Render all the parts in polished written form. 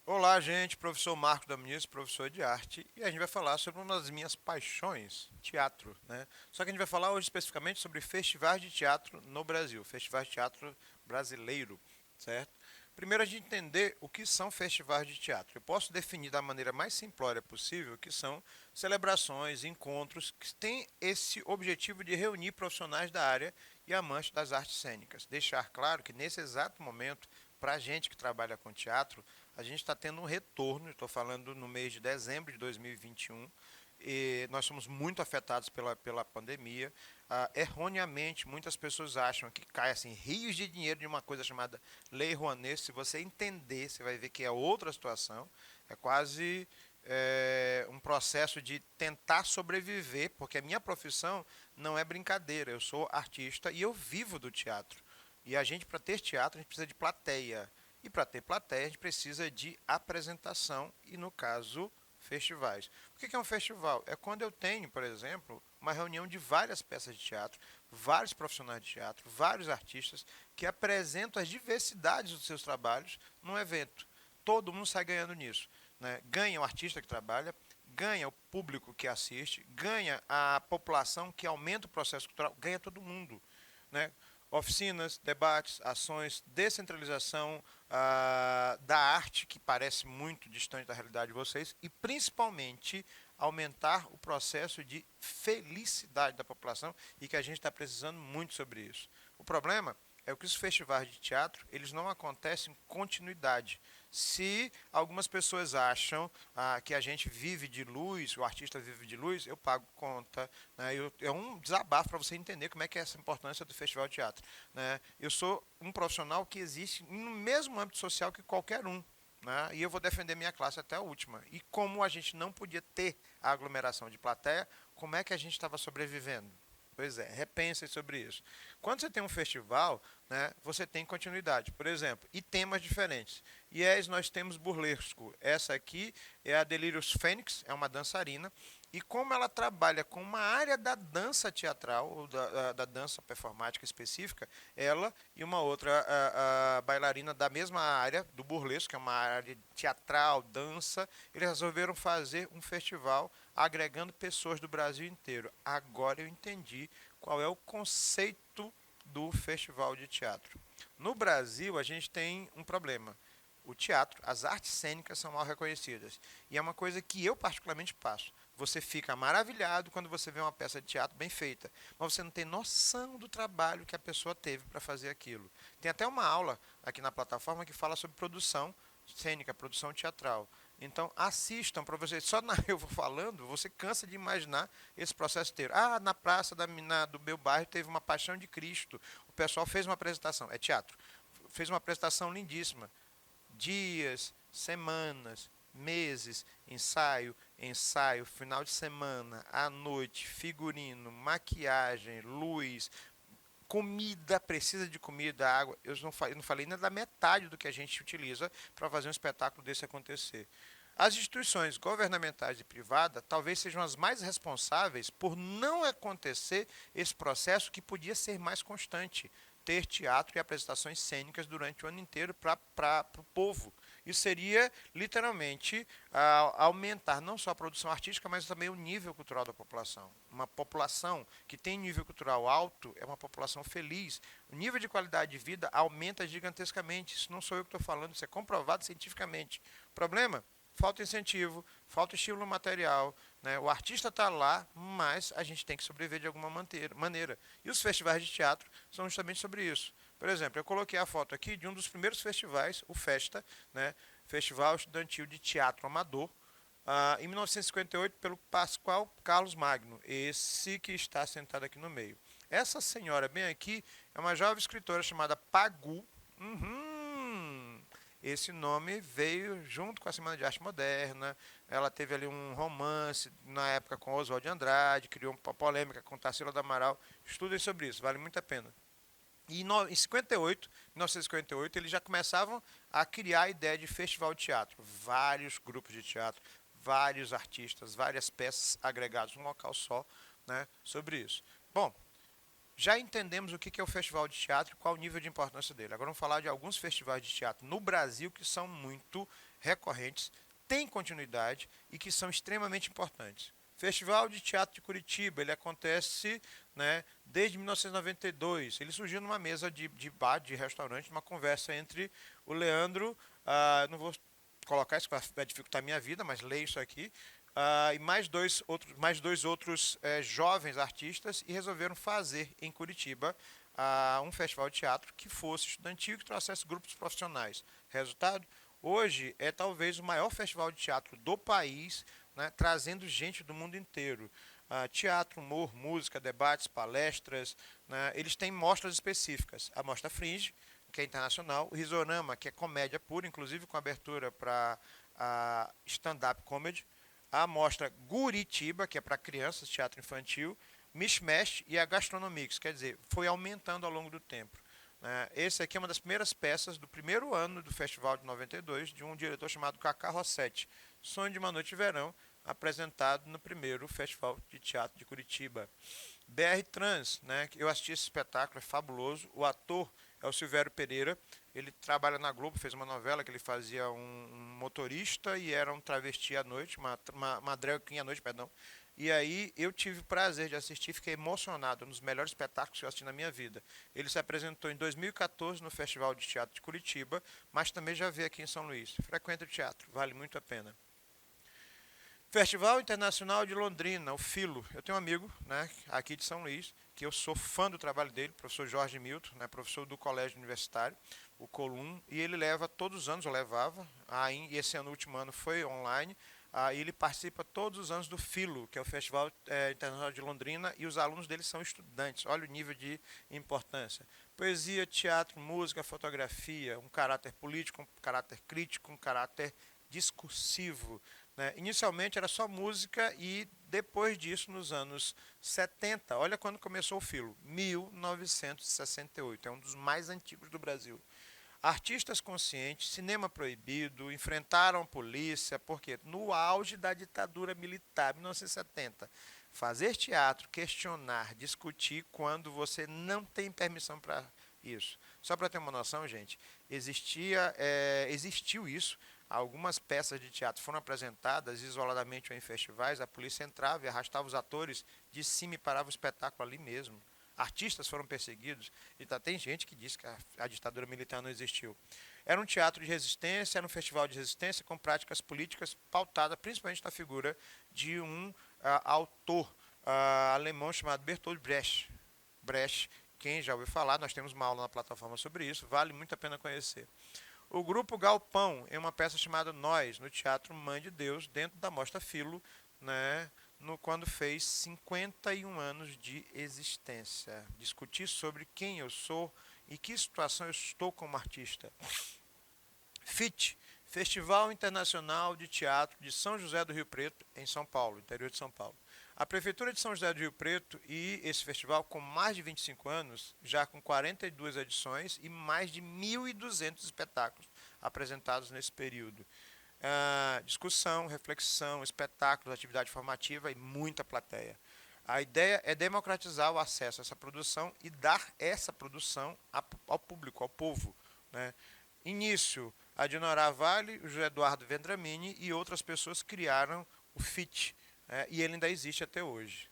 Olá, gente. Professor Marcos Daminis, professor de arte, e a gente vai falar sobre uma das minhas paixões, teatro, né? Só que a gente vai falar hoje especificamente sobre festivais de teatro no Brasil, festivais de teatro brasileiro, certo? Primeiro a gente entender o que são festivais de teatro. Eu posso definir da maneira mais simplória possível que são celebrações, encontros que têm esse objetivo de reunir profissionais da área e amantes das artes cênicas. Deixar claro que nesse exato momento, para a gente que trabalha com teatro, a gente está tendo um retorno, estou falando no mês de dezembro de 2021, e nós somos muito afetados pela pandemia. Erroneamente, muitas pessoas acham que cai assim, rios de dinheiro de uma coisa chamada Lei Rouanet. Se você entender, você vai ver que é outra situação. É quase um processo de tentar sobreviver, porque a minha profissão não é brincadeira. Eu sou artista e eu vivo do teatro. E a gente, para ter teatro, a gente precisa de plateia. E para ter plateia, a gente precisa de apresentação e, no caso, festivais. O que é um festival? É quando eu tenho, por exemplo, uma reunião de várias peças de teatro, vários profissionais de teatro, vários artistas que apresentam as diversidades dos seus trabalhos num evento. Todo mundo sai ganhando nisso, né? Ganha o artista que trabalha, ganha o público que assiste, ganha a população que aumenta o processo cultural, ganha todo mundo, né? Oficinas, debates, ações, descentralização da arte, que parece muito distante da realidade de vocês, e principalmente aumentar o processo de felicidade da população, e que a gente está precisando muito sobre isso. O problema é que os festivais de teatro eles não acontecem em continuidade. Se algumas pessoas acham que a gente vive de luz, o artista vive de luz, eu pago conta. Né? É um desabafo para você entender como é que é essa importância do festival de teatro. Né? Eu sou um profissional que existe no mesmo âmbito social que qualquer um. Né? E eu vou defender minha classe até a última. E como a gente não podia ter a aglomeração de plateia, como é que a gente estava sobrevivendo? Pois é, repensem sobre isso. Quando você tem um festival, né, você tem continuidade, por exemplo, e temas diferentes. E nós temos burlesco. Essa aqui é a Delirious Fênix, é uma dançarina. E como ela trabalha com uma área da dança teatral, ou da dança performática específica, ela e uma outra a bailarina da mesma área, do burlesco, que é uma área teatral, dança, eles resolveram fazer um festival agregando pessoas do Brasil inteiro. Agora eu entendi qual é o conceito do festival de teatro. No Brasil, a gente tem um problema. O teatro, as artes cênicas são mal reconhecidas. E é uma coisa que eu particularmente passo. Você fica maravilhado quando você vê uma peça de teatro bem feita, mas você não tem noção do trabalho que a pessoa teve para fazer aquilo. Tem até uma aula aqui na plataforma que fala sobre produção cênica, produção teatral. Então assistam para vocês. Só na eu vou falando, você cansa de imaginar esse processo inteiro. Na praça do meu bairro teve uma Paixão de Cristo. O pessoal fez uma apresentação, é teatro. Fez uma apresentação lindíssima. Dias, semanas, meses, ensaio, ensaio, final de semana, à noite, figurino, maquiagem, luz, comida, precisa de comida, água. Eu não falei nem da metade do que a gente utiliza para fazer um espetáculo desse acontecer. As instituições governamentais e privadas talvez sejam as mais responsáveis por não acontecer esse processo que podia ser mais constante. Ter teatro e apresentações cênicas durante o ano inteiro para o povo. Isso seria, literalmente, aumentar não só a produção artística, mas também o nível cultural da população. Uma população que tem nível cultural alto é uma população feliz. O nível de qualidade de vida aumenta gigantescamente. Isso não sou eu que estou falando, isso é comprovado cientificamente. O problema? Falta incentivo, falta estímulo material, né? O artista está lá, mas a gente tem que sobreviver de alguma maneira. E os festivais de teatro são justamente sobre isso. Por exemplo, eu coloquei a foto aqui de um dos primeiros festivais, o Festa, né? Festival Estudantil de Teatro Amador, em 1958 pelo Pascoal Carlos Magno, esse que está sentado aqui no meio. Essa senhora bem aqui é uma jovem escritora chamada Pagu. Esse nome veio junto com a Semana de Arte Moderna. Ela teve ali um romance na época com Oswald de Andrade, criou uma polêmica com Tarsila do Amaral. Estudem sobre isso, vale muito a pena. E em 58, 1958, eles já começavam a criar a ideia de festival de teatro. Vários grupos de teatro, vários artistas, várias peças agregadas num local só, né, sobre isso. Bom, já entendemos o que é o festival de teatro e qual o nível de importância dele. Agora vamos falar de alguns festivais de teatro no Brasil que são muito recorrentes, têm continuidade e que são extremamente importantes. Festival de Teatro de Curitiba, ele acontece, né, desde 1992. Ele surgiu numa mesa de bar, de restaurante, uma conversa entre o Leandro, não vou colocar isso, vai dificultar a minha vida, mas leio isso aqui, e mais dois outros jovens artistas, e resolveram fazer em Curitiba um festival de teatro que fosse estudantil e que trouxesse grupos profissionais. Resultado? Hoje é talvez o maior festival de teatro do país, né, trazendo gente do mundo inteiro. Teatro, humor, música, debates, palestras, né, eles têm mostras específicas. A Mostra Fringe, que é internacional, o Risorama, que é comédia pura, inclusive com abertura para stand-up comedy, a mostra Guritiba, que é para crianças, teatro infantil, Mishmash e a Gastronomics, quer dizer, foi aumentando ao longo do tempo. Esse aqui é uma das primeiras peças do primeiro ano do Festival de 92, de um diretor chamado Cacá Rossetti, Sonho de uma Noite de Verão, apresentado no primeiro Festival de Teatro de Curitiba. BR Trans, né, eu assisti esse espetáculo, é fabuloso. O ator é o Silvério Pereira, ele trabalha na Globo, fez uma novela que ele fazia um motorista e era um travesti à noite, uma drag queen à noite, perdão. E aí eu tive o prazer de assistir, fiquei emocionado, um dos melhores espetáculos que eu assisti na minha vida. Ele se apresentou em 2014 no Festival de Teatro de Curitiba, mas também já veio aqui em São Luís. Frequenta o teatro, vale muito a pena. Festival Internacional de Londrina, o Filo. Eu tenho um amigo, né, aqui de São Luís, que eu sou fã do trabalho dele, professor Jorge Milton, né, professor do Colégio Universitário, o Colum, e ele leva todos os anos, eu levava, e esse ano, o último ano, foi online, e ele participa todos os anos do Filo, que é o Festival Internacional de Londrina, e os alunos dele são estudantes. Olha o nível de importância. Poesia, teatro, música, fotografia, um caráter político, um caráter crítico, um caráter discursivo, né? Inicialmente era só música e depois disso, nos anos 70, olha quando começou o Filo, 1968, é um dos mais antigos do Brasil. Artistas conscientes, cinema proibido, enfrentaram a polícia, porque no auge da ditadura militar, 1970, fazer teatro, questionar, discutir quando você não tem permissão para isso. Só para ter uma noção, gente, existiu isso. Algumas peças de teatro foram apresentadas isoladamente ou em festivais, a polícia entrava e arrastava os atores de cima e parava o espetáculo ali mesmo. Artistas foram perseguidos, e tem gente que diz que a ditadura militar não existiu. Era um teatro de resistência, era um festival de resistência com práticas políticas pautadas principalmente na figura de um autor alemão chamado Bertolt Brecht. Brecht, quem já ouviu falar, nós temos uma aula na plataforma sobre isso, vale muito a pena conhecer. O grupo Galpão, em uma peça chamada Nós, no Teatro Mãe de Deus, dentro da Mostra Filo, né, quando fez 51 anos de existência. Discutir sobre quem eu sou e que situação eu estou como artista. FIT, Festival Internacional de Teatro de São José do Rio Preto, em São Paulo, interior de São Paulo. A Prefeitura de São José do Rio Preto e esse festival, com mais de 25 anos, já com 42 edições e mais de 1.200 espetáculos apresentados nesse período. Discussão, reflexão, espetáculos, atividade formativa e muita plateia. A ideia é democratizar o acesso a essa produção e dar essa produção ao público, ao povo, né? Início, a Dinorá Vale, o José Eduardo Vendramini e outras pessoas criaram o FIT, e ele ainda existe até hoje.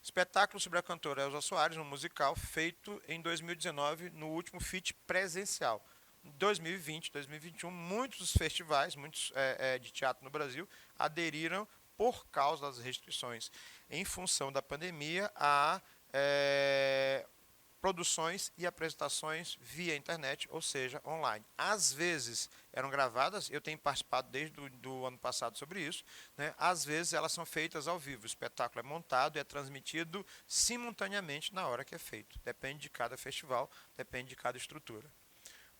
Espetáculo sobre a cantora Elza Soares, um musical feito em 2019, no último FIT presencial. Em 2020, 2021, muitos festivais, muitos de teatro no Brasil, aderiram por causa das restrições em função da pandemia a produções e apresentações via internet, ou seja, online. Às vezes eram gravadas, eu tenho participado desde do ano passado sobre isso, né? Às vezes elas são feitas ao vivo, o espetáculo é montado e é transmitido simultaneamente na hora que é feito. Depende de cada festival, depende de cada estrutura.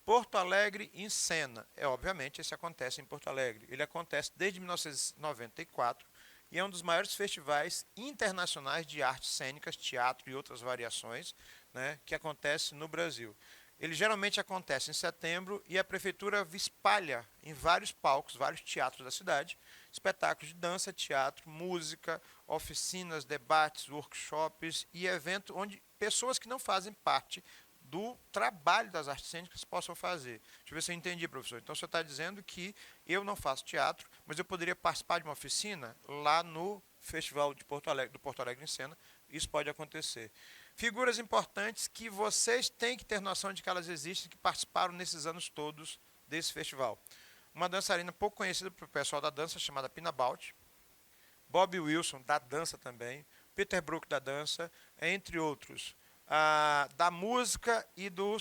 Porto Alegre em Cena. Obviamente, esse acontece em Porto Alegre. Ele acontece desde 1994 e é um dos maiores festivais internacionais de artes cênicas, teatro e outras variações, né, que acontece no Brasil. Ele geralmente acontece em setembro e a prefeitura espalha em vários palcos, vários teatros da cidade, espetáculos de dança, teatro, música, oficinas, debates, workshops e eventos onde pessoas que não fazem parte do trabalho das artes cênicas possam fazer. Deixa eu ver se eu entendi, professor. Então, você está dizendo que eu não faço teatro, mas eu poderia participar de uma oficina lá no Festival de Porto Alegre, do Porto Alegre em Cena. Isso pode acontecer. Figuras importantes que vocês têm que ter noção de que elas existem, que participaram nesses anos todos desse festival. Uma dançarina pouco conhecida para o pessoal da dança, chamada Pina Bausch. Bob Wilson, da dança também. Peter Brook, da dança, entre outros. Da música e do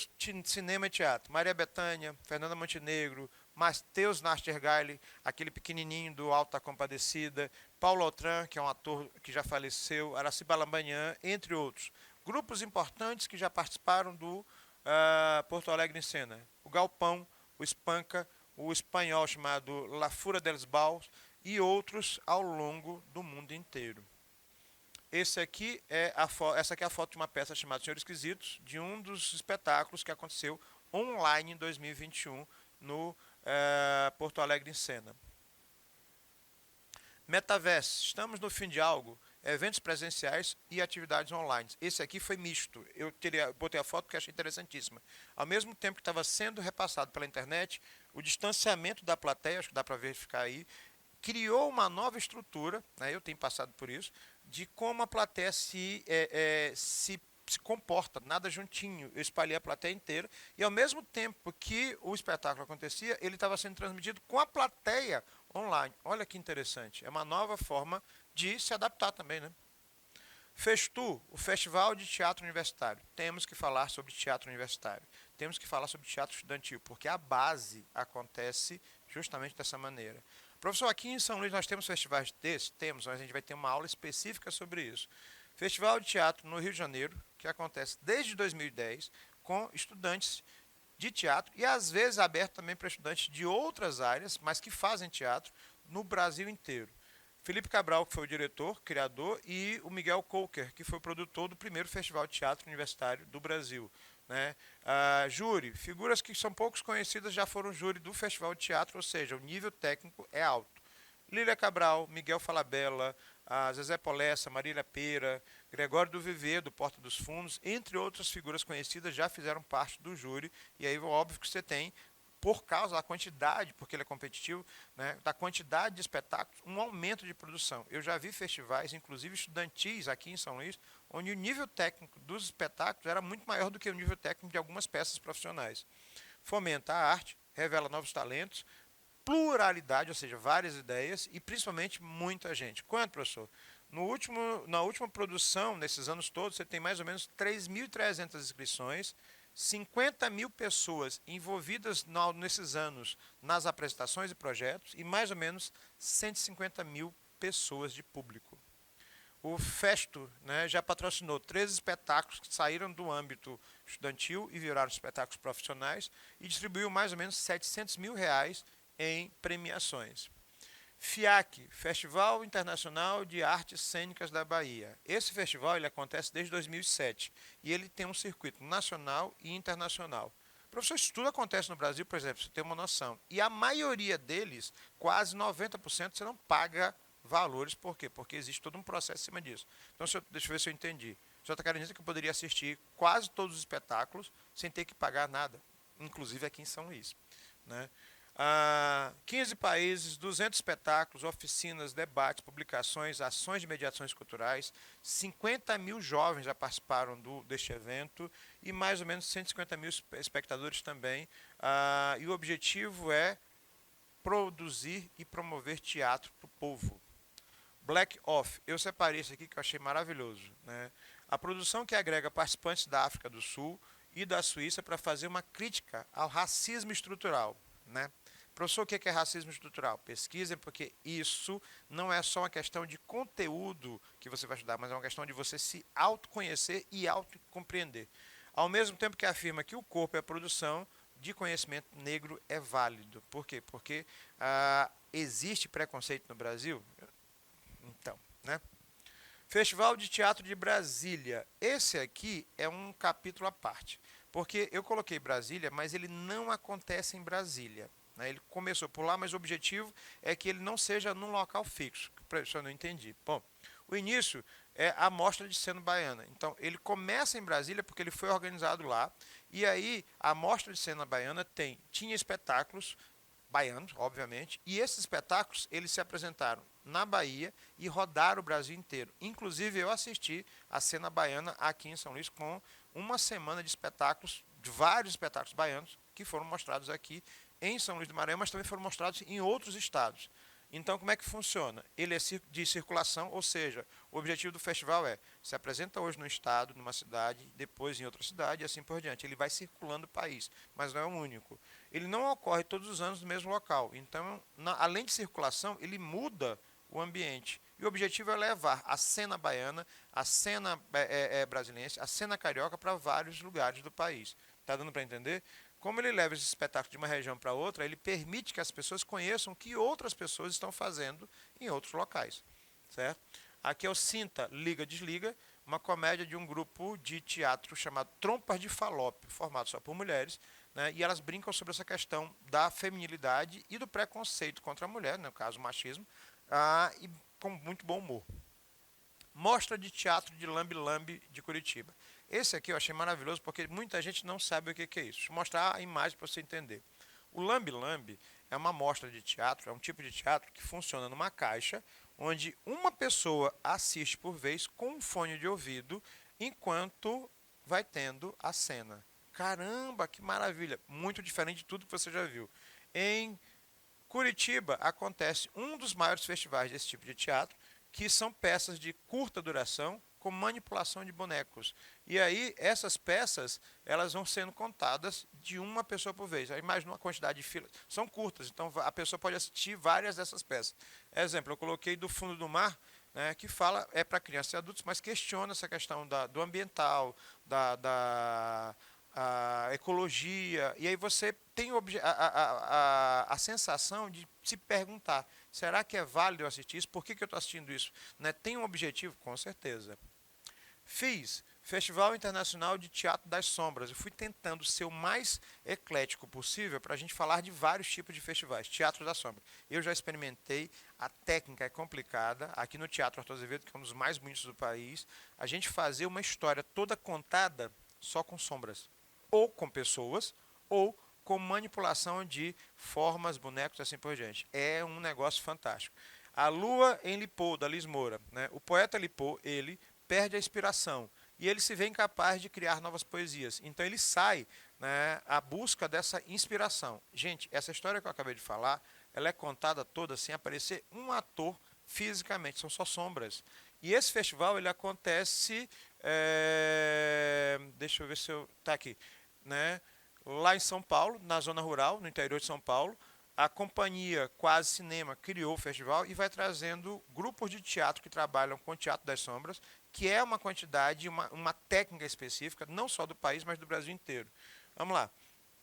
cinema e teatro. Maria Bethânia, Fernanda Montenegro, Matheus Nastergaile, aquele pequenininho do Alto da Compadecida, Paulo Autran, que é um ator que já faleceu, Araciba Balambanian, entre outros. Grupos importantes que já participaram do Porto Alegre em Cena. O Galpão, o Espanca, o espanhol chamado La Fura dels Baus e outros ao longo do mundo inteiro. Essa aqui é a foto de uma peça chamada Senhor Esquisitos, de um dos espetáculos que aconteceu online em 2021 no Porto Alegre em Cena. Metaverse, estamos no fim de algo, eventos presenciais e atividades online. Esse aqui foi misto, eu botei a foto porque achei interessantíssima. Ao mesmo tempo que estava sendo repassado pela internet, o distanciamento da plateia, acho que dá para verificar aí, criou uma nova estrutura, né, eu tenho passado por isso, de como a plateia se comporta, nada juntinho. Eu espalhei a plateia inteira e, ao mesmo tempo que o espetáculo acontecia, ele estava sendo transmitido com a plateia online. Olha que interessante. É uma nova forma de se adaptar também, né? Festu, o Festival de Teatro Universitário. Temos que falar sobre teatro universitário. Temos que falar sobre teatro estudantil, porque a base acontece justamente dessa maneira. Professor, aqui em São Luís nós temos festivais desses? Temos, mas a gente vai ter uma aula específica sobre isso. Festival de Teatro no Rio de Janeiro, que acontece desde 2010, com estudantes de teatro e às vezes aberto também para estudantes de outras áreas, mas que fazem teatro no Brasil inteiro. Felipe Cabral, que foi o diretor, criador, e o Miguel Coker, que foi o produtor do primeiro Festival de Teatro Universitário do Brasil. Né? Júri, figuras que são poucos conhecidas já foram júri do Festival de Teatro, ou seja, o nível técnico é alto. Lília Cabral, Miguel Falabella, Zezé Polessa, Marília Pera, Gregório do Viver, do Porta dos Fundos, entre outras figuras conhecidas, já fizeram parte do júri, e aí óbvio que você tem, por causa da quantidade, porque ele é competitivo, né, da quantidade de espetáculos, um aumento de produção. Eu já vi festivais, inclusive estudantis aqui em São Luís, onde o nível técnico dos espetáculos era muito maior do que o nível técnico de algumas peças profissionais. Fomenta a arte, revela novos talentos, pluralidade, ou seja, várias ideias e principalmente muita gente. Quanto, professor? Na última produção, nesses anos todos, você tem mais ou menos 3.300 inscrições, 50 mil pessoas envolvidas nesses anos nas apresentações e projetos e mais ou menos 150 mil pessoas de público. O Festo, né, já patrocinou 13 espetáculos que saíram do âmbito estudantil e viraram espetáculos profissionais e distribuiu mais ou menos R$700 mil em premiações. FIAC, Festival Internacional de Artes Cênicas da Bahia. Esse festival ele acontece desde 2007 e ele tem um circuito nacional e internacional. Professor, isso tudo acontece no Brasil, por exemplo, você tem uma noção. E a maioria deles, quase 90%, você não paga valores. Por quê? Porque existe todo um processo em cima disso. Então, deixa eu ver se eu entendi. O senhor está querendo dizer que eu poderia assistir quase todos os espetáculos sem ter que pagar nada, inclusive aqui em São Luís. Né? 15 países, 200 espetáculos, oficinas, debates, publicações, ações de mediações culturais, 50 mil jovens já participaram deste evento e mais ou menos 150 mil espectadores também. E o objetivo é produzir e promover teatro para o povo. Black Off, eu separei isso aqui que eu achei maravilhoso. Né? A produção que agrega participantes da África do Sul e da Suíça para fazer uma crítica ao racismo estrutural. Né? Professor, o que é racismo estrutural? Pesquisem, porque isso não é só uma questão de conteúdo que você vai estudar, mas é uma questão de você se autoconhecer e autocompreender. Ao mesmo tempo que afirma que o corpo é a produção de conhecimento negro é válido. Por quê? Porque existe preconceito no Brasil? Então, né? Festival de Teatro de Brasília. Esse aqui é um capítulo à parte. Porque eu coloquei Brasília, mas ele não acontece em Brasília. né? Ele começou por lá, mas o objetivo é que ele não seja num local fixo. Professor, eu não entendi. Bom, o início é a Mostra de Cena Baiana. Então, ele começa em Brasília porque ele foi organizado lá. E aí, a Mostra de Cena Baiana tinha espetáculos baianos, obviamente, e esses espetáculos eles se apresentaram na Bahia e rodaram o Brasil inteiro. Inclusive, eu assisti a Cena Baiana aqui em São Luís com uma semana de espetáculos, de vários espetáculos baianos que foram mostrados aqui em São Luís do Maranhão, mas também foram mostrados em outros estados. Então, como é que funciona? Ele é de circulação, ou seja, o objetivo do festival é se apresenta hoje no estado, numa cidade, depois em outra cidade e assim por diante. Ele vai circulando o país, mas não é o único. Ele não ocorre todos os anos no mesmo local. Então, além de circulação, ele muda o ambiente. E o objetivo é levar a cena baiana, a cena brasiliense, a cena carioca para vários lugares do país. Está dando para entender? Como ele leva esse espetáculo de uma região para outra, ele permite que as pessoas conheçam o que outras pessoas estão fazendo em outros locais. Certo? Aqui é o Sinta, Liga, Desliga, uma comédia de um grupo de teatro chamado Trompas de Falópio, formado só por mulheres, né, e elas brincam sobre essa questão da feminilidade e do preconceito contra a mulher, no caso o machismo, e com muito bom humor. Mostra de Teatro de Lambe Lambe de Curitiba. Esse aqui eu achei maravilhoso porque muita gente não sabe o que é isso. Deixa eu mostrar a imagem para você entender. O Lambe Lambe é uma mostra de teatro, é um tipo de teatro que funciona numa caixa, onde uma pessoa assiste por vez com um fone de ouvido, enquanto vai tendo a cena. Caramba, que maravilha! Muito diferente de tudo que você já viu. Em Curitiba acontece um dos maiores festivais desse tipo de teatro, que são peças de curta duração com manipulação de bonecos. E aí essas peças, elas vão sendo contadas de uma pessoa por vez. Aí imagina uma quantidade de filas, são curtas, então a pessoa pode assistir várias dessas peças. Exemplo, eu coloquei Do Fundo do Mar, né, que fala, é para crianças e adultos, mas questiona essa questão do ambiental, da a ecologia, e aí você tem a sensação de se perguntar, será que é válido eu assistir isso? Por que eu estou assistindo isso? Né? Tem um objetivo? Com certeza. Fiz Festival Internacional de Teatro das Sombras. Eu fui tentando ser o mais eclético possível para a gente falar de vários tipos de festivais. Teatro da Sombra. Eu já experimentei, a técnica é complicada. Aqui no Teatro Arthur Azevedo, que é um dos mais bonitos do país, a gente fazer uma história toda contada só com sombras. Ou com pessoas, ou com manipulação de formas, bonecos e assim por diante. É um negócio fantástico. A Lua em Lipô, da Liz Moura. Né? O poeta Lipô, ele perde a inspiração e ele se vê incapaz de criar novas poesias. Então ele sai, né, à busca dessa inspiração. Gente, essa história que eu acabei de falar, ela é contada toda sem aparecer um ator fisicamente, são só sombras. E esse festival ele acontece, deixa eu ver se eu tá aqui, né, lá em São Paulo, na zona rural, no interior de São Paulo. A companhia Quase Cinema criou o festival e vai trazendo grupos de teatro que trabalham com o Teatro das Sombras, que é uma quantidade, uma técnica específica, não só do país, mas do Brasil inteiro. Vamos lá.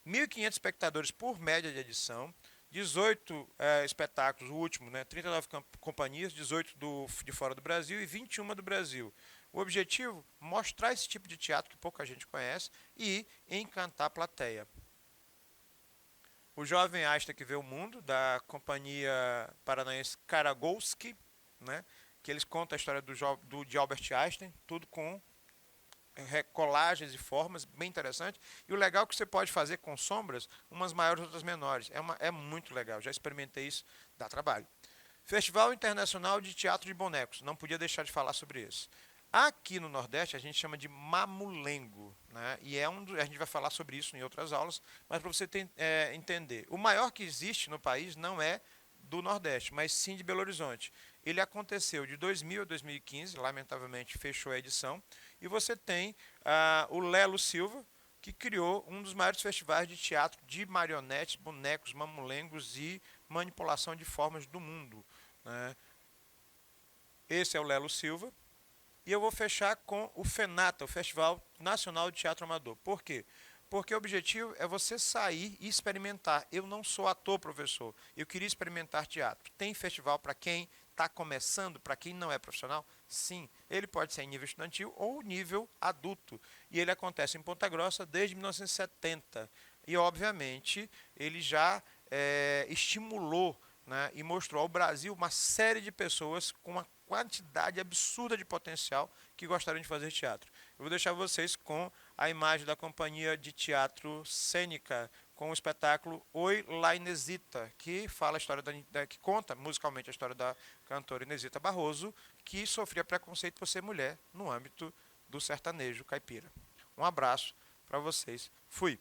1.500 espectadores por média de edição, 18 espetáculos, o último, né, 39 companhias, 18 de fora do Brasil e 21 do Brasil. O objetivo? Mostrar esse tipo de teatro que pouca gente conhece e encantar a plateia. O Jovem Einstein que Vê o Mundo, da companhia paranaense Karagowski, né, que eles contam a história de Albert Einstein, tudo com colagens e formas, bem interessante. E o legal é que você pode fazer com sombras, umas maiores, outras menores. É muito legal, já experimentei isso, dá trabalho. Festival Internacional de Teatro de Bonecos, não podia deixar de falar sobre isso. Aqui no Nordeste a gente chama de mamulengo, né? E a gente vai falar sobre isso em outras aulas, mas para você entender, o maior que existe no país não é do Nordeste, mas sim de Belo Horizonte. Ele aconteceu de 2000 a 2015, lamentavelmente fechou a edição, e você tem o Lelo Silva, que criou um dos maiores festivais de teatro de marionetes, bonecos, mamulengos e manipulação de formas do mundo. Né? Esse é o Lelo Silva. E eu vou fechar com o FENATA, o Festival Nacional de Teatro Amador. Por quê? Porque o objetivo é você sair e experimentar. Eu não sou ator, professor. Eu queria experimentar teatro. Tem festival para quem está começando, para quem não é profissional? Sim. Ele pode ser em nível estudantil ou nível adulto. E ele acontece em Ponta Grossa desde 1970. E, obviamente, ele já estimulou, né, e mostrou ao Brasil uma série de pessoas com uma quantidade absurda de potencial que gostariam de fazer teatro. Eu vou deixar vocês com a imagem da companhia de teatro cênica com o espetáculo Oi lá Inesita, que fala a história que conta musicalmente a história da cantora Inesita Barroso, que sofria preconceito por ser mulher no âmbito do sertanejo caipira. Um abraço para vocês. Fui.